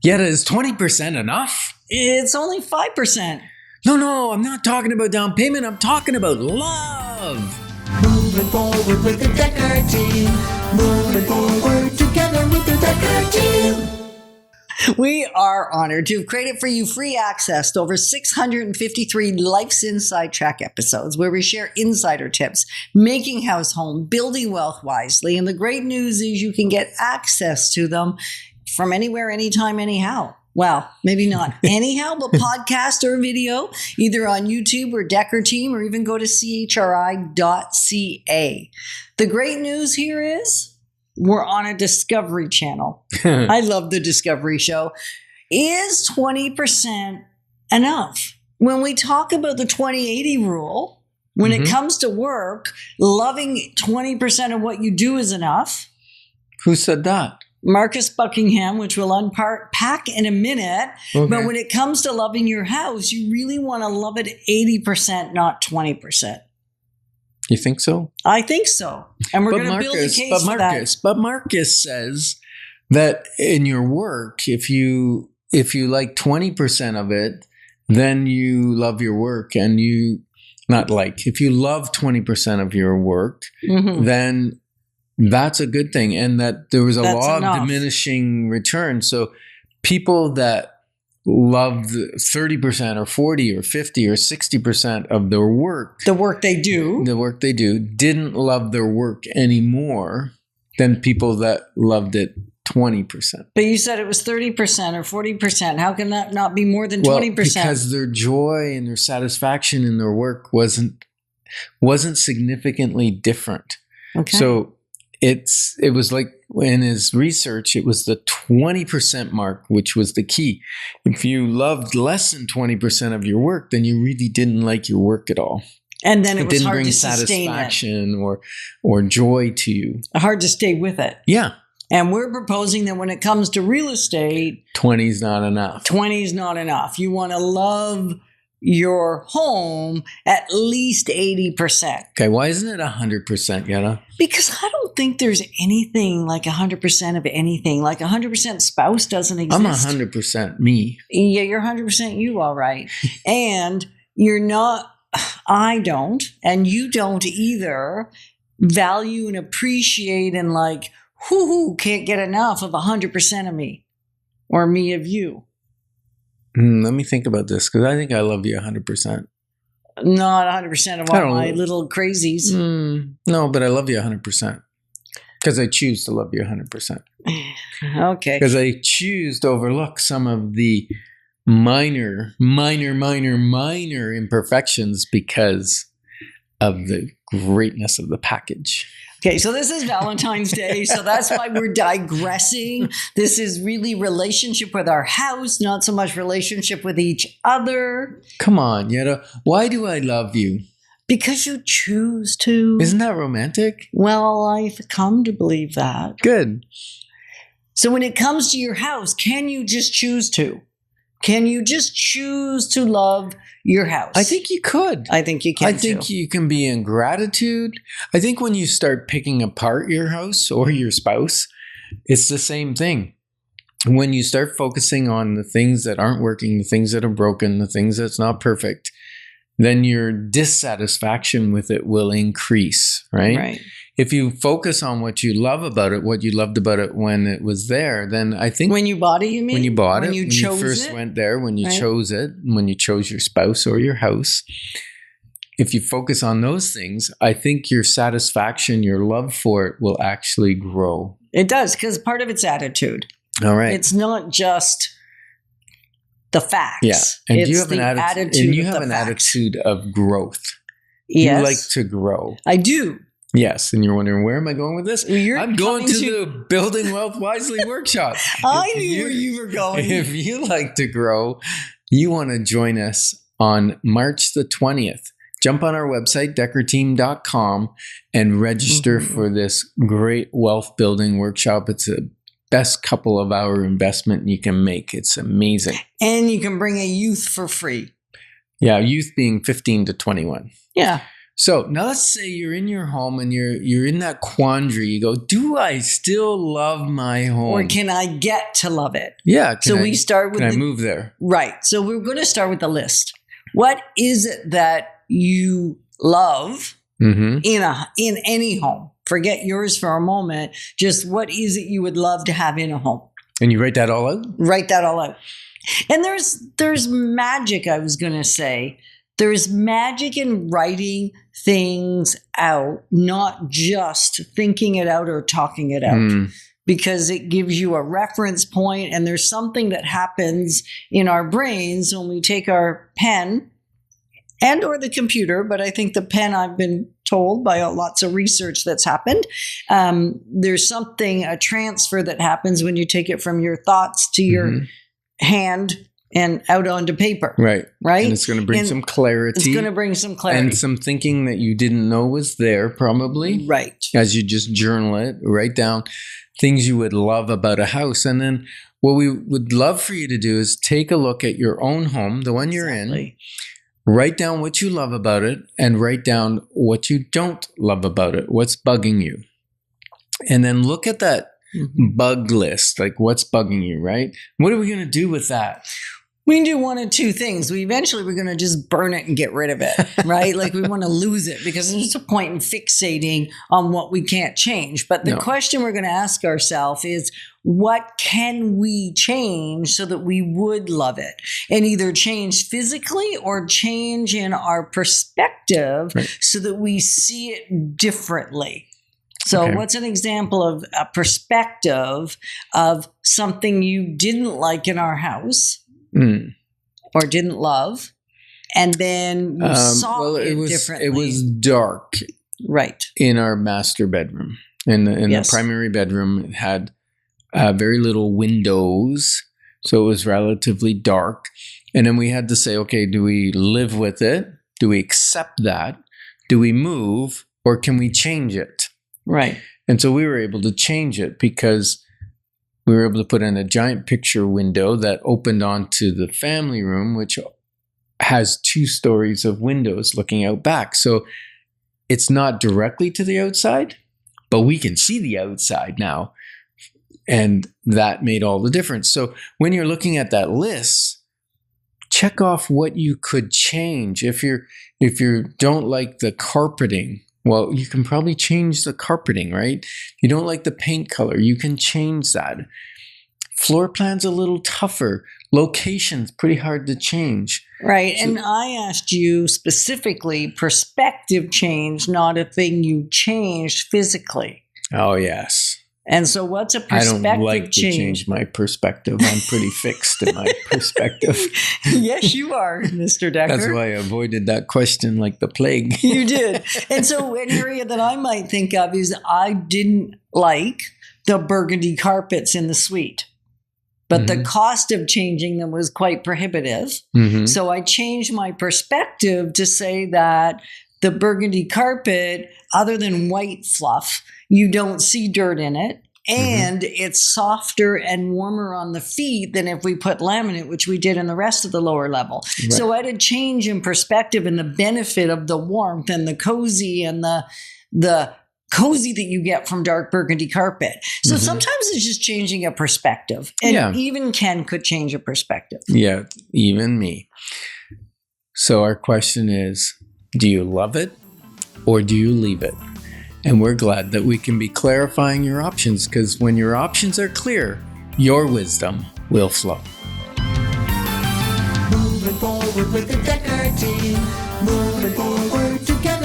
Yetta, is 20% enough? It's only 5%. No, I'm not talking about down payment. I'm talking about love. Moving forward with the Dekker Team. Moving forward together with the Dekker Team. We are honored to have created for you free access to over 653 Life's Inside Track episodes where we share insider tips, making house home, building wealth wisely. And the great news is you can get access to them from anywhere, anytime, anyhow. Well, maybe not anyhow, but podcast or video, either on YouTube or Dekker Team, or even go to chri.ca. The great news here is we're on a Discovery Channel. I love the Discovery show. Is 20% enough? When we talk about the 20-80 rule, when it comes to work, loving 20% of what you do is enough. Who said that? Marcus Buckingham, which we'll unpack in a minute. Okay. But when it comes to loving your house, you really want to love it 80%, not 20%. You think so? I think so. And we're going to build a case for that. But Marcus says that in your work, if you like 20% of it, then you love your work. And if you love 20% of your work, then that's a good thing. And that there was a law of diminishing returns. So people that loved 30% or 40 or 50 or 60% of their work. The work they do didn't love their work anymore than people that loved it 20%. But you said it was 30% or 40%. How can that not be more than 20%? Because their joy and their satisfaction in their work wasn't significantly different. Okay. So it was like in his research, it was the 20% mark, which was the key. If you loved less than 20% of your work, then you really didn't like your work at all. And then it was didn't hard bring to sustain satisfaction or joy to you. Hard to stay with it. Yeah. And we're proposing that when it comes to real estate, 20 is not enough. 20 is not enough. You want to love your home at least 80%. Okay, why isn't it 100%, Yetta? Because I don't think there's anything like 100% of anything. Like 100% spouse doesn't exist. I'm 100% me. Yeah, you're 100% you, all right. And you're not, I don't, and you don't either, value and appreciate and like, can't get enough of 100% of me or me of you. Let me think about this, because I think I love you 100%. Not 100% of all my little crazies. No, but I love you 100%. Because I choose to love you 100%. Okay. Because I choose to overlook some of the minor imperfections because of the greatness of the package. Okay, so this is Valentine's Day, so that's why we're digressing. This is really relationship with our house, not so much relationship with each other. Come on, Yetta. Why do I love you? Because you choose to. Isn't that romantic? Well, I've come to believe that. Good. So when it comes to your house, can you just choose to? Can you just choose to love your house? I think you could. I think you can. I think you can be in gratitude. I think when you start picking apart your house or your spouse, it's the same thing. When you start focusing on the things that aren't working, the things that are broken, the things that's not perfect, then your dissatisfaction with it will increase, right? Right. If you focus on what you love about it, what you loved about it when it was there, then I think... When you bought it, you mean? When you bought it, when you first went there, when you chose it, when you chose your spouse or your house. If you focus on those things, I think your satisfaction, your love for it will actually grow. It does, because part of it's attitude. All right. It's not just the facts. Yeah. And it's you have an attitude. And you have an attitude of growth. Yes. You like to grow. I do. Yes. And you're wondering, where am I going with this? I'm going to the Building Wealth Wisely workshop. I knew where you were going. If you like to grow, you want to join us on March the 20th. Jump on our website, dekkerteam.com, and register for this great wealth building workshop. It's a best couple of hour investment you can make. It's amazing. And you can bring a youth for free. Yeah, youth being 15 to 21. Yeah. So now let's say you're in your home and you're in that quandary. You go, do I still love my home? Or can I get to love it? Yeah. We start with Can I move there? Right. So we're going to start with the list. What is it that you love in any home? Forget yours for a moment. Just what is it you would love to have in a home? And you write that all out? Write that all out. And there's magic, I was going to say. There's magic in writing things out, not just thinking it out or talking it out, because it gives you a reference point. And there's something that happens in our brains when we take our pen and or the computer, but I think the pen, I've been told by lots of research that's happened, there's a transfer that happens when you take it from your thoughts to your hand and out onto paper. Right. And it's going to bring And some clarity. It's going to bring some clarity. And some thinking that you didn't know was there, probably. Right. As you just journal it, write down things you would love about a house. And then what we would love for you to do is take a look at your own home, the one you're in, write down what you love about it, and write down what you don't love about it, what's bugging you. And then look at that bug list, like what's bugging you, right? What are we going to do with that? We can do one of two things. We're going to just burn it and get rid of it, right? Like we want to lose it because there's a point in fixating on what we can't change. But the question we're going to ask ourselves is, what can we change so that we would love it? And either change physically or change in our perspective so that we see it differently. So what's an example of a perspective of something you didn't like in our house? Or didn't love, and then you saw it differently. It was dark, in our master bedroom. In the primary bedroom, it had very little windows, so it was relatively dark. And then we had to say, okay, do we live with it? Do we accept that? Do we move, or can we change it? Right. And so we were able to change it because we were able to put in a giant picture window that opened onto the family room, which has 2 stories of windows looking out back. So it's not directly to the outside, but we can see the outside now. And that made all the difference. So when you're looking at that list, check off what you could change. If you don't like the carpeting, well, you can probably change the carpeting, right? You don't like the paint color, you can change that. Floor plan's a little tougher. Location's pretty hard to change. Right. So, and I asked you specifically perspective change, not a thing you changed physically. Oh, yes. And so what's a perspective change? I don't like to change my perspective. I'm pretty fixed in my perspective. Yes, you are, Mr. Dekker. That's why I avoided that question like the plague. You did. And so an area that I might think of is I didn't like the burgundy carpets in the suite. But the cost of changing them was quite prohibitive. So I changed my perspective to say that the burgundy carpet, other than white fluff, you don't see dirt in it. And it's softer and warmer on the feet than if we put laminate, which we did in the rest of the lower level. Right. So I had a change in perspective and the benefit of the warmth and the cozy and the cozy that you get from dark burgundy carpet. So sometimes it's just changing a perspective. And even Ken could change a perspective. Yeah, even me. So our question is, do you love it or do you leave it? And we're glad that we can be clarifying your options, because when your options are clear, your wisdom will flow. Moving forward with the Dekker Team. Moving forward together.